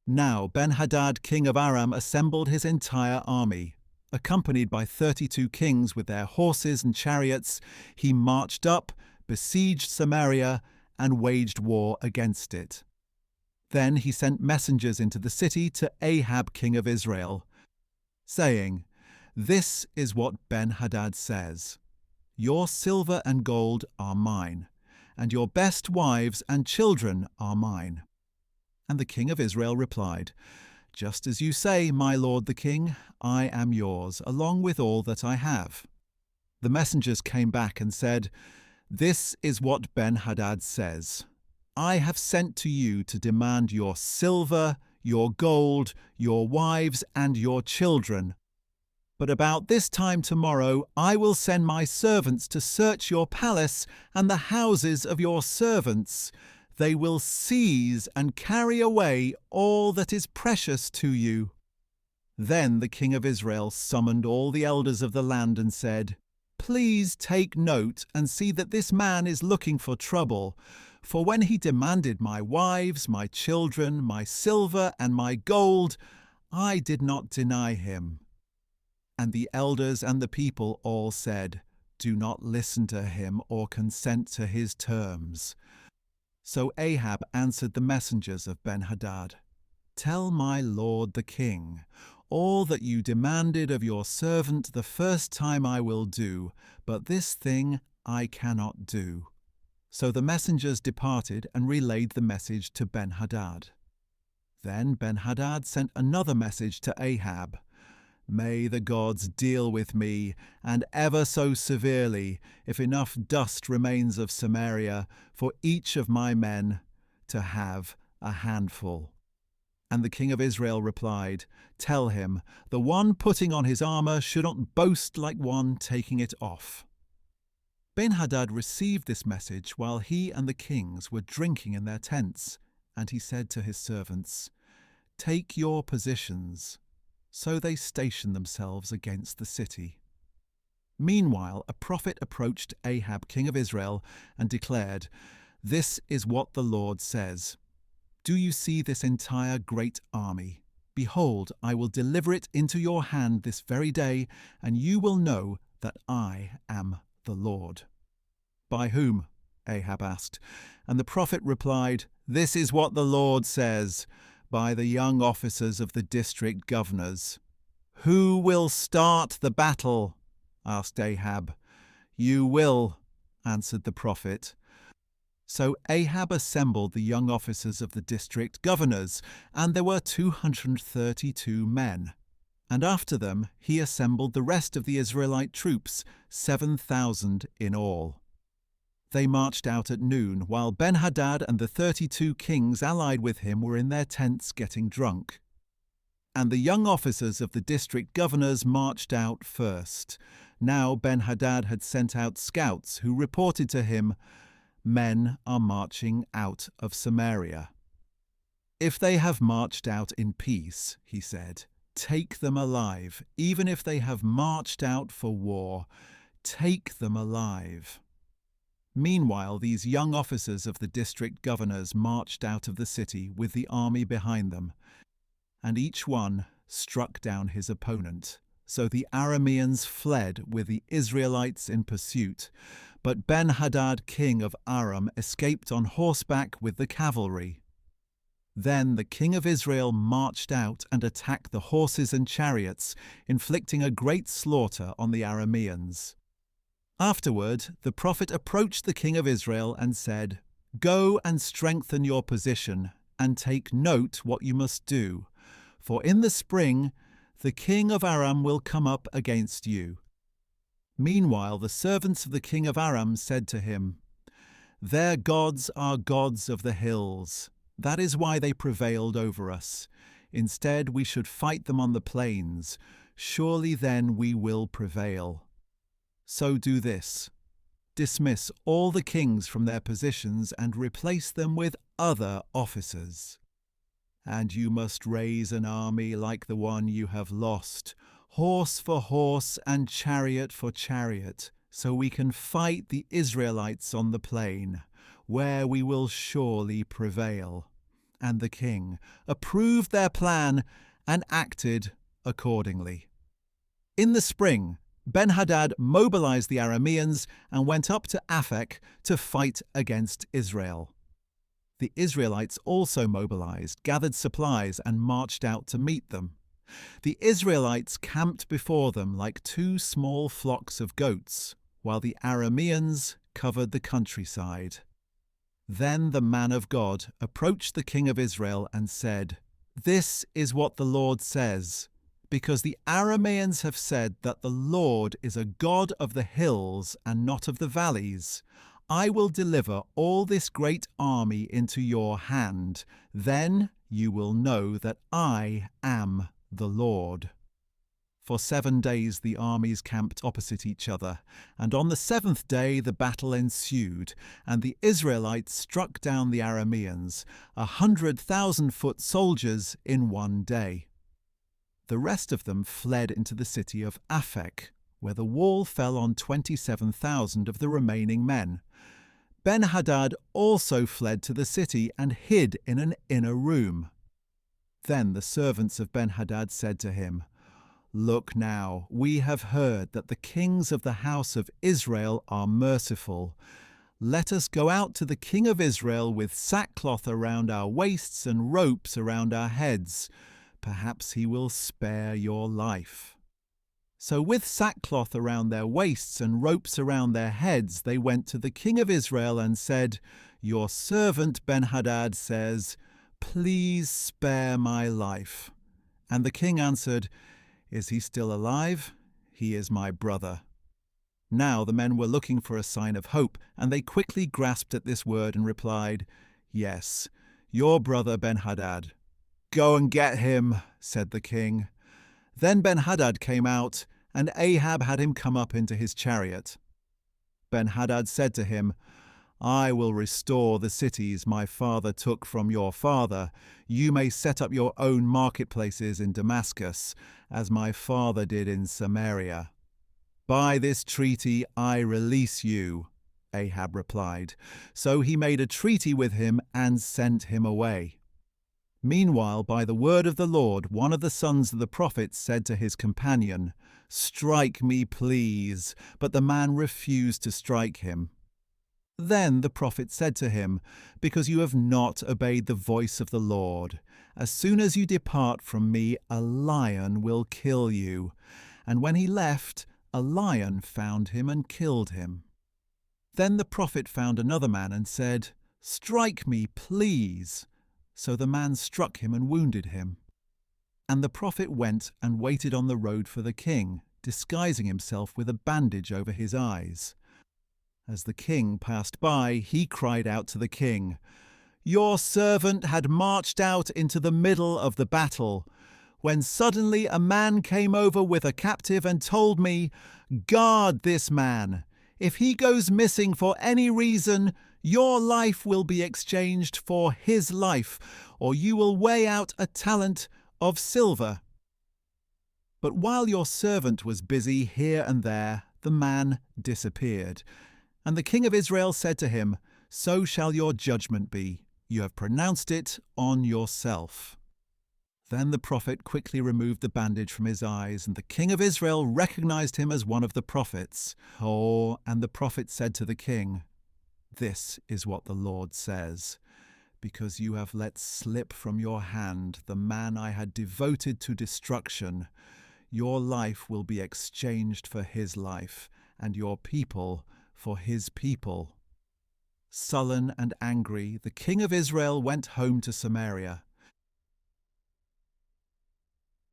Now Ben-Hadad, king of Aram, assembled his entire army. Accompanied by 32 kings with their horses and chariots, he marched up, besieged Samaria, and waged war against it. Then he sent messengers into the city to Ahab, king of Israel, saying, "This is what Ben-Hadad says. Your silver and gold are mine, and your best wives and children are mine." And the king of Israel replied, "Just as you say, my lord the king, I am yours, along with all that I have." The messengers came back and said, "This is what Ben-Hadad says. I have sent to you to demand your silver, your gold, your wives, and your children. But about this time tomorrow I will send my servants to search your palace and the houses of your servants. They will seize and carry away all that is precious to you." Then the king of Israel summoned all the elders of the land and said, "Please take note and see that this man is looking for trouble. For when he demanded my wives, my children, my silver, and my gold, I did not deny him." And the elders and the people all said, "Do not listen to him or consent to his terms." So Ahab answered the messengers of Ben-Hadad, "Tell my lord the king, all that you demanded of your servant the first time I will do, but this thing I cannot do." So the messengers departed and relayed the message to Ben-Hadad. Then Ben-Hadad sent another message to Ahab, "May the gods deal with me, and ever so severely, if enough dust remains of Samaria for each of my men to have a handful." And the king of Israel replied, "Tell him, the one putting on his armor should not boast like one taking it off." Ben-Hadad received this message while he and the kings were drinking in their tents, and he said to his servants, "Take your positions." So they stationed themselves against the city. Meanwhile, a prophet approached Ahab, king of Israel, and declared, "This is what the Lord says. Do you see this entire great army? Behold, I will deliver it into your hand this very day, and you will know that I am the Lord." "By whom?" Ahab asked. And the prophet replied, "This is what the Lord says, by the young officers of the district governors." "Who will start the battle?" asked Ahab. "You will," answered the prophet. So Ahab assembled the young officers of the district governors, and there were 232 men. And after them he assembled the rest of the Israelite troops, 7,000 in all. They marched out at noon, while Ben-Hadad and the 32 kings allied with him were in their tents getting drunk. And the young officers of the district governors marched out first. Now Ben-Hadad had sent out scouts who reported to him, "Men are marching out of Samaria." "If they have marched out in peace," he said, "take them alive. Even if they have marched out for war, take them alive." Meanwhile, these young officers of the district governors marched out of the city with the army behind them, and each one struck down his opponent. So the Arameans fled with the Israelites in pursuit, but Ben-Hadad, king of Aram, escaped on horseback with the cavalry. Then the king of Israel marched out and attacked the horses and chariots, inflicting a great slaughter on the Arameans. Afterward, the prophet approached the king of Israel and said, "Go and strengthen your position, and take note what you must do, for in the spring the king of Aram will come up against you." Meanwhile, the servants of the king of Aram said to him, "Their gods are gods of the hills. That is why they prevailed over us. Instead, we should fight them on the plains. Surely then we will prevail. So do this: dismiss all the kings from their positions and replace them with other officers. And you must raise an army like the one you have lost, horse for horse and chariot for chariot, so we can fight the Israelites on the plain, where we will surely prevail. and the king, approved their plan, and acted accordingly. In the spring, Ben-Hadad mobilized the Arameans and went up to Aphek to fight against Israel. The Israelites also mobilized, gathered supplies, and marched out to meet them. The Israelites camped before them like two small flocks of goats, while the Arameans covered the countryside. Then the man of God approached the king of Israel and said, "This is what the Lord says. Because the Arameans have said that the Lord is a God of the hills and not of the valleys, I will deliver all this great army into your hand. Then you will know that I am the Lord." For 7 days the armies camped opposite each other, and on the 7th day the battle ensued, and the Israelites struck down the Arameans, 100,000-foot soldiers, in one day. The rest of them fled into the city of Aphek, where the wall fell on 27,000 of the remaining men. Ben-Hadad also fled to the city and hid in an inner room. Then the servants of Ben-Hadad said to him, "Look now, we have heard that the kings of the house of Israel are merciful. Let us go out to the king of Israel with sackcloth around our waists and ropes around our heads. Perhaps he will spare your life." So with sackcloth around their waists and ropes around their heads, they went to the king of Israel and said, "Your servant Ben-Hadad says, 'Please spare my life.'" And the king answered, "Is he still alive? He is my brother." Now the men were looking for a sign of hope, and they quickly grasped at this word and replied, "Yes, your brother Ben-Hadad." "Go and get him," said the king. Then Ben-Hadad came out, and Ahab had him come up into his chariot. Ben-Hadad said to him, "I will restore the cities my father took from your father. You may set up your own marketplaces in Damascus, as my father did in Samaria." "By this treaty I release you," Ahab replied. So he made a treaty with him and sent him away. Meanwhile, by the word of the Lord, one of the sons of the prophets said to his companion, "Strike me, please." But the man refused to strike him. Then the prophet said to him, "Because you have not obeyed the voice of the Lord, as soon as you depart from me, a lion will kill you." And when he left, a lion found him and killed him. Then the prophet found another man and said, "Strike me, please." So the man struck him and wounded him. And the prophet went and waited on the road for the king, disguising himself with a bandage over his eyes. As the king passed by, he cried out to the king, "Your servant had marched out into the middle of the battle, when suddenly a man came over with a captive and told me, 'Guard this man. If he goes missing for any reason, your life will be exchanged for his life, or you will weigh out a talent of silver.' But while your servant was busy here and there, the man disappeared. And the king of Israel said to him, 'So shall your judgment be. You have pronounced it on yourself.'" Then the prophet quickly removed the bandage from his eyes, and the king of Israel recognized him as one of the prophets. And the prophet said to the king, "This is what the Lord says. Because you have let slip from your hand the man I had devoted to destruction, your life will be exchanged for his life, and your people for his people." Sullen and angry, the king of Israel went home to Samaria.